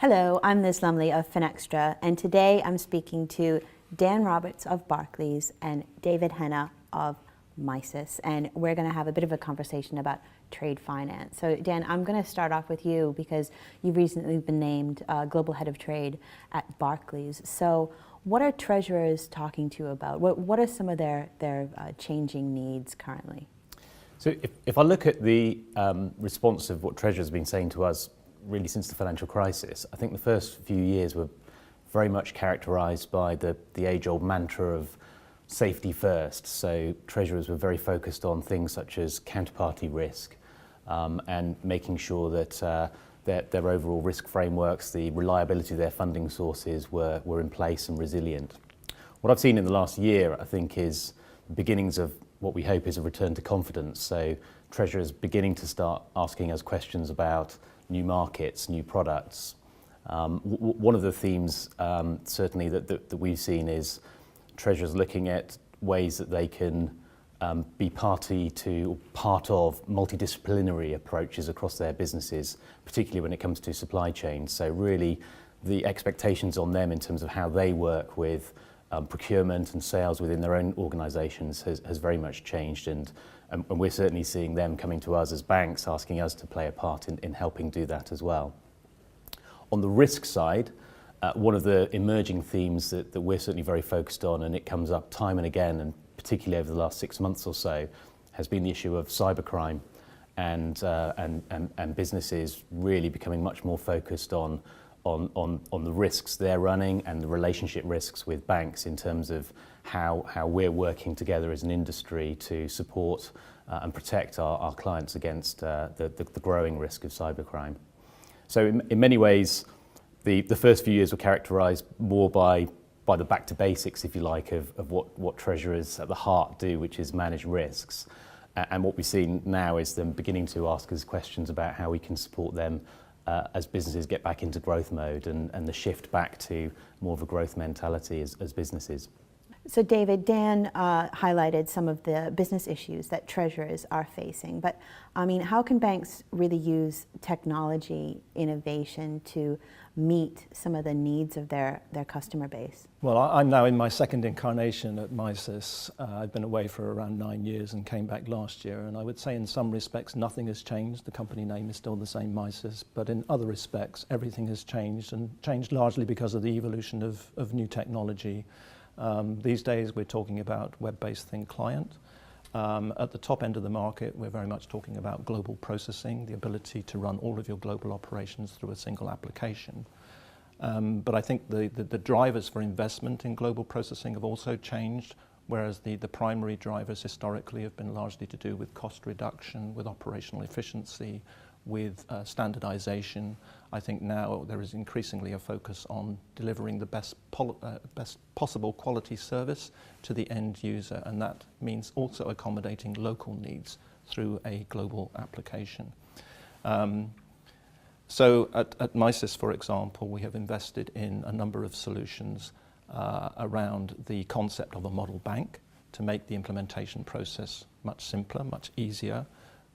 Hello, I'm Liz Lumley of Finextra, and today I'm speaking to Dan Roberts of Barclays and David Hennah of Misys, and we're going to have a bit of a conversation about trade finance. So Dan, I'm going to start off with you because you've recently been named Global Head of Trade at Barclays. So what are treasurers talking to you about? What are some of their changing needs currently? So if I look at the response of what treasurers have been saying to us really since the financial crisis, I think the first few years were very much characterised by the age-old mantra of safety first. So treasurers were very focused on things such as counterparty risk and making sure that their overall risk frameworks, the reliability of their funding sources were in place and resilient. What I've seen in the last year, I think, is the beginnings of what we hope is a return to confidence. So treasurers beginning to start asking us questions about new markets, new products. One of the themes certainly that we've seen is treasurers looking at ways that they can be part of multidisciplinary approaches across their businesses, particularly when it comes to supply chains. So really the expectations on them in terms of how they work with procurement and sales within their own organisations has very much changed, and we're certainly seeing them coming to us as banks, asking us to play a part in helping do that as well. On the risk side, one of the emerging themes that we're certainly very focused on, and it comes up time and again, and particularly over the last 6 months or so, has been the issue of cybercrime and businesses really becoming much more focused on the risks they're running and the relationship risks with banks in terms of how we're working together as an industry to support and protect our clients against the growing risk of cybercrime. So in many ways, the first few years were characterised more by the back to basics, if you like, of what treasurers at the heart do, which is manage risks. And what we've seen now is them beginning to ask us questions about how we can support them as businesses get back into growth mode and the shift back to more of a growth mentality as businesses. So David, Dan highlighted some of the business issues that treasurers are facing, but I mean, how can banks really use technology innovation to meet some of the needs of their customer base? Well, I'm now in my second incarnation at Misys. I've been away for around 9 years and came back last year, and I would say in some respects nothing has changed. The company name is still the same, Misys, but in other respects everything has changed, and changed largely because of the evolution of new technology. These days we're talking about web-based thin client. At the top end of the market, we're very much talking about global processing, the ability to run all of your global operations through a single application. But I think the drivers for investment in global processing have also changed, whereas the primary drivers historically have been largely to do with cost reduction, with operational efficiency, with standardization. I think now there is increasingly a focus on delivering the best possible quality service to the end user, and that means also accommodating local needs through a global application. So at Misys, for example, we have invested in a number of solutions around the concept of a model bank to make the implementation process much simpler, much easier,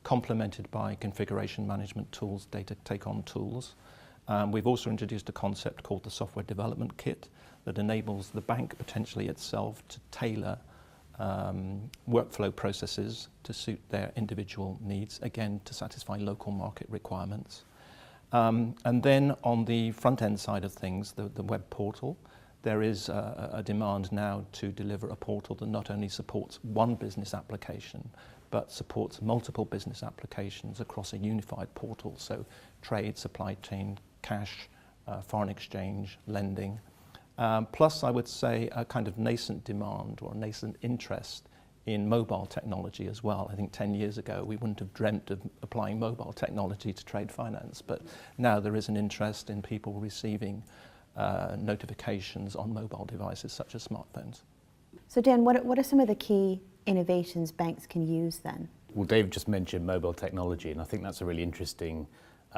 complemented by configuration management tools, data take-on tools. We've also introduced a concept called the software development kit that enables the bank potentially itself to tailor workflow processes to suit their individual needs, again to satisfy local market requirements. And then on the front-end side of things, the web portal, there is a demand now to deliver a portal that not only supports one business application, but supports multiple business applications across a unified portal. So trade, supply chain, cash, foreign exchange, lending. Plus, I would say a kind of nascent demand or nascent interest in mobile technology as well. I think 10 years ago, we wouldn't have dreamt of applying mobile technology to trade finance, but now there is an interest in people receiving notifications on mobile devices such as smartphones. So Dan, what are some of the key innovations banks can use then? Well, Dave just mentioned mobile technology, and I think that's a really interesting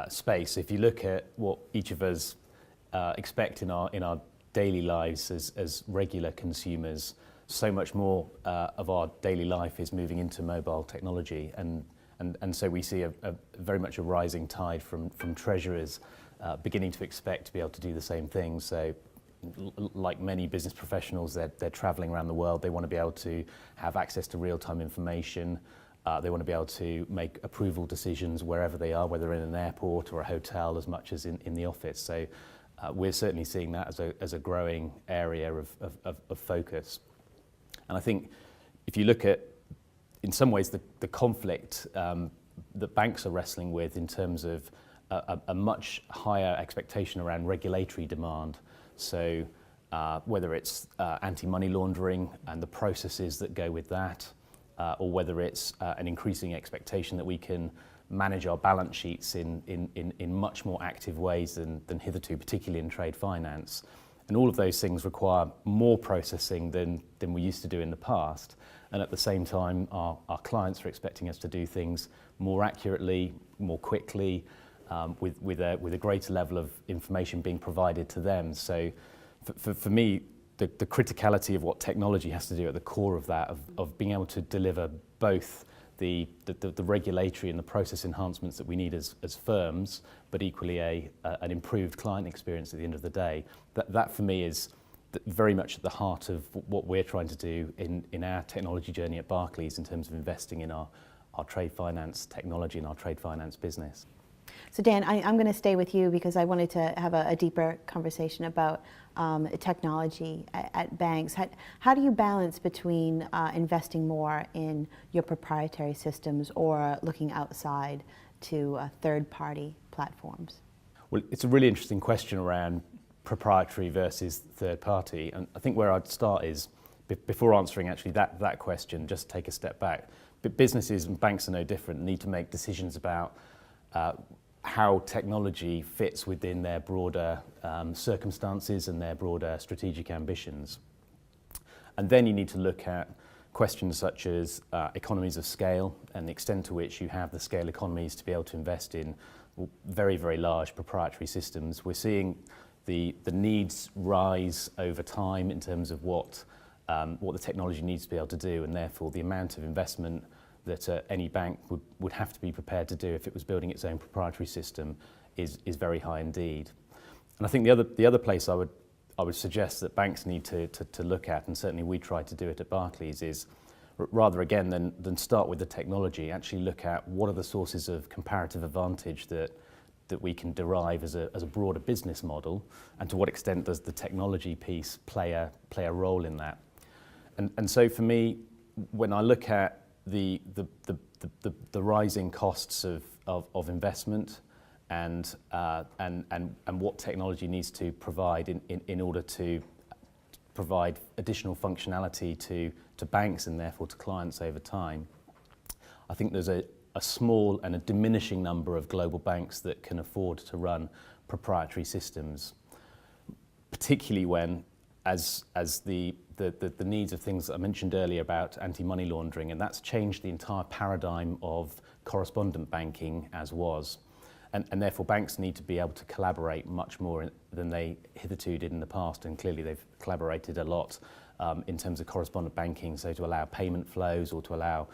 space. If you look at what each of us expect in our daily lives as regular consumers, so much more of our daily life is moving into mobile technology, and And so we see a very much a rising tide from treasurers beginning to expect to be able to do the same thing. So like many business professionals, they're traveling around the world. They want to be able to have access to real-time information. They want to be able to make approval decisions wherever they are, whether in an airport or a hotel, as much as in the office. So we're certainly seeing that as a growing area of focus. And I think if you look at, in some ways, the conflict that banks are wrestling with in terms of a much higher expectation around regulatory demand. So whether it's anti-money laundering and the processes that go with that, or whether it's an increasing expectation that we can manage our balance sheets in much more active ways than hitherto, particularly in trade finance. And all of those things require more processing than we used to do in the past. And at the same time, our clients are expecting us to do things more accurately, more quickly, with a greater level of information being provided to them. So for me, the criticality of what technology has to do at the core of that, of being able to deliver both the regulatory and the process enhancements that we need as firms, but equally an improved client experience at the end of the day. That for me is very much at the heart of what we're trying to do in our technology journey at Barclays in terms of investing in our trade finance technology and our trade finance business. So Dan, I'm going to stay with you because I wanted to have a deeper conversation about technology at banks. How do you balance between investing more in your proprietary systems or looking outside to third-party platforms? Well, it's a really interesting question around proprietary versus third-party. And I think where I'd start is, before answering actually that question, just take a step back. But businesses and banks are no different, need to make decisions about how technology fits within their broader circumstances and their broader strategic ambitions. And then you need to look at questions such as economies of scale and the extent to which you have the scale economies to be able to invest in very, very large proprietary systems. We're seeing the needs rise over time in terms of what the technology needs to be able to do, and therefore the amount of investment that any bank would have to be prepared to do if it was building its own proprietary system is very high indeed. And I think the other place I would suggest that banks need to look at, and certainly we try to do it at Barclays, is rather again than start with the technology, actually look at what are the sources of comparative advantage that we can derive as a broader business model, and to what extent does the technology piece play a role in that. And so for me, when I look at the rising costs of investment and what technology needs to provide in order to provide additional functionality to banks and therefore to clients over time, I think there's a small and a diminishing number of global banks that can afford to run proprietary systems, particularly when as the needs of things that I mentioned earlier about anti-money laundering, and that's changed the entire paradigm of correspondent banking as was. And therefore banks need to be able to collaborate much more than they hitherto did in the past, and clearly they've collaborated a lot in terms of correspondent banking, so to allow payment flows or to allow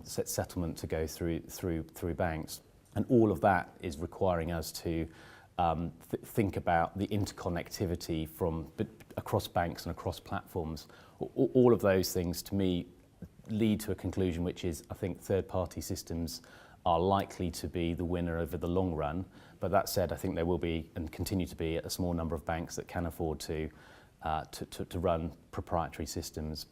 settlement to go through banks. And all of that is requiring us to think about the interconnectivity from across banks and across platforms. All of those things, to me, lead to a conclusion which is, I think third-party systems are likely to be the winner over the long run. But that said, I think there will be and continue to be a small number of banks that can afford to run proprietary systems.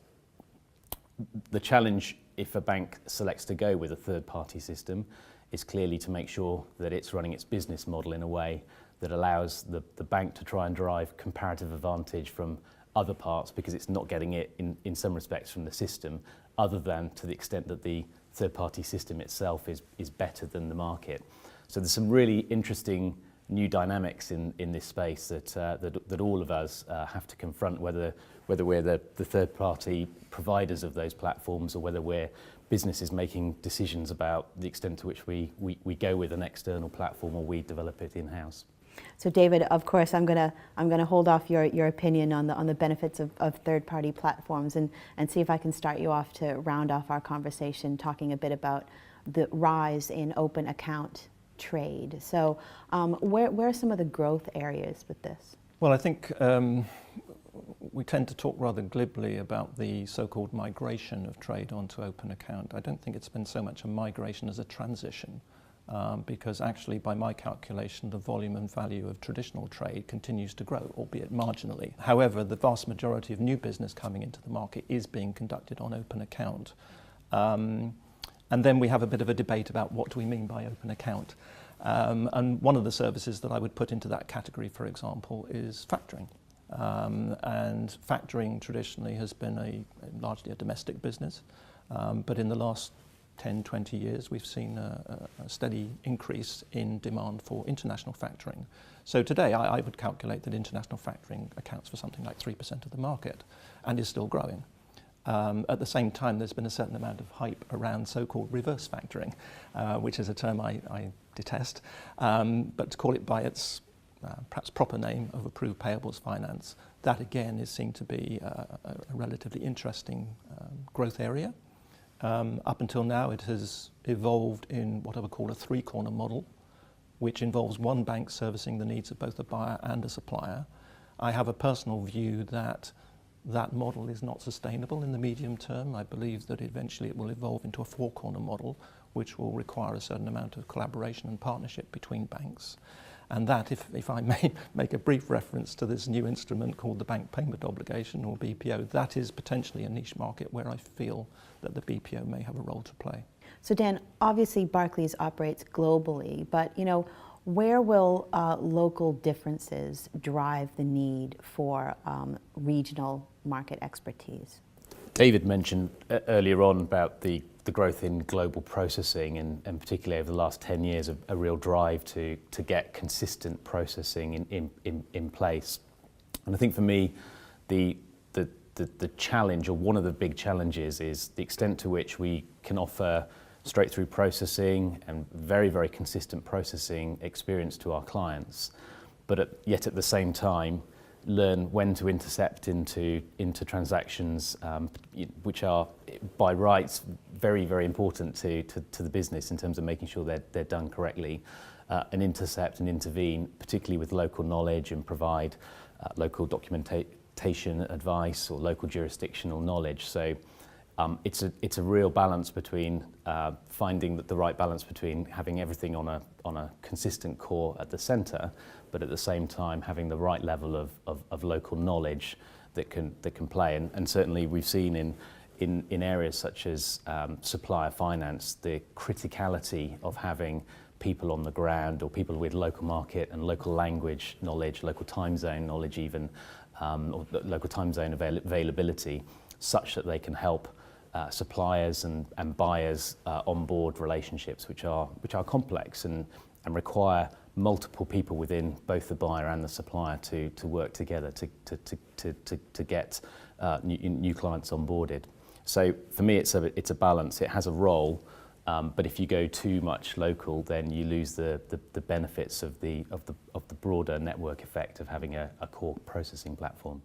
The challenge, if a bank selects to go with a third-party system, is clearly to make sure that it's running its business model in a way that allows the bank to try and derive comparative advantage from other parts, because it's not getting it in some respects from the system, other than to the extent that the third-party system itself is better than the market. So there's some really interesting new dynamics in this space that all of us have to confront, whether we're the third-party providers of those platforms or whether we're businesses making decisions about the extent to which we go with an external platform or we develop it in-house. So David, of course, I'm gonna hold off your opinion on the benefits of third-party platforms and see if I can start you off to round off our conversation talking a bit about the rise in open account trade. So where are some of the growth areas with this? Well, I think we tend to talk rather glibly about the so-called migration of trade onto open account. I don't think it's been so much a migration as a transition. Because actually, by my calculation, the volume and value of traditional trade continues to grow, albeit marginally. However, the vast majority of new business coming into the market is being conducted on open account. And then we have a bit of a debate about what do we mean by open account. And one of the services that I would put into that category, for example, is factoring. And factoring traditionally has been largely a domestic business, but in the last 10, 20 years, we've seen a steady increase in demand for international factoring. So today, I would calculate that international factoring accounts for something like 3% of the market and is still growing. At the same time, there's been a certain amount of hype around so-called reverse factoring, which is a term I detest, but to call it by its perhaps proper name of approved payables finance, that again is seen to be a relatively interesting growth area. Up until now, it has evolved in what I would call a three-corner model, which involves one bank servicing the needs of both a buyer and a supplier. I have a personal view that that model is not sustainable in the medium term. I believe that eventually it will evolve into a four-corner model, which will require a certain amount of collaboration and partnership between banks. And that, if I may make a brief reference to this new instrument called the Bank Payment Obligation, or BPO, that is potentially a niche market where I feel that the BPO may have a role to play. So Dan, obviously Barclays operates globally, but where will local differences drive the need for regional market expertise? David mentioned earlier on about the growth in global processing and particularly over the last 10 years a real drive to get consistent processing in place. And I think for me the challenge, or one of the big challenges, is the extent to which we can offer straight through processing and very, very consistent processing experience to our clients, but yet at the same time learn when to intercept into transactions which are by rights very, very important to the business in terms of making sure they're done correctly, and intercept and intervene, particularly with local knowledge, and provide local documentation advice or local jurisdictional knowledge. So it's a real balance between finding the right balance between having everything on a consistent core at the centre, but at the same time having the right level of local knowledge that can play. And certainly we've seen in areas such as supplier finance the criticality of having people on the ground, or people with local market and local language knowledge, local time zone knowledge even, or local time zone availability, such that they can help suppliers and buyers onboard relationships which are complex and require multiple people within both the buyer and the supplier to work together to get new clients onboarded. So for me, it's a balance. It has a role, but if you go too much local, then you lose the benefits of the broader network effect of having a core processing platform.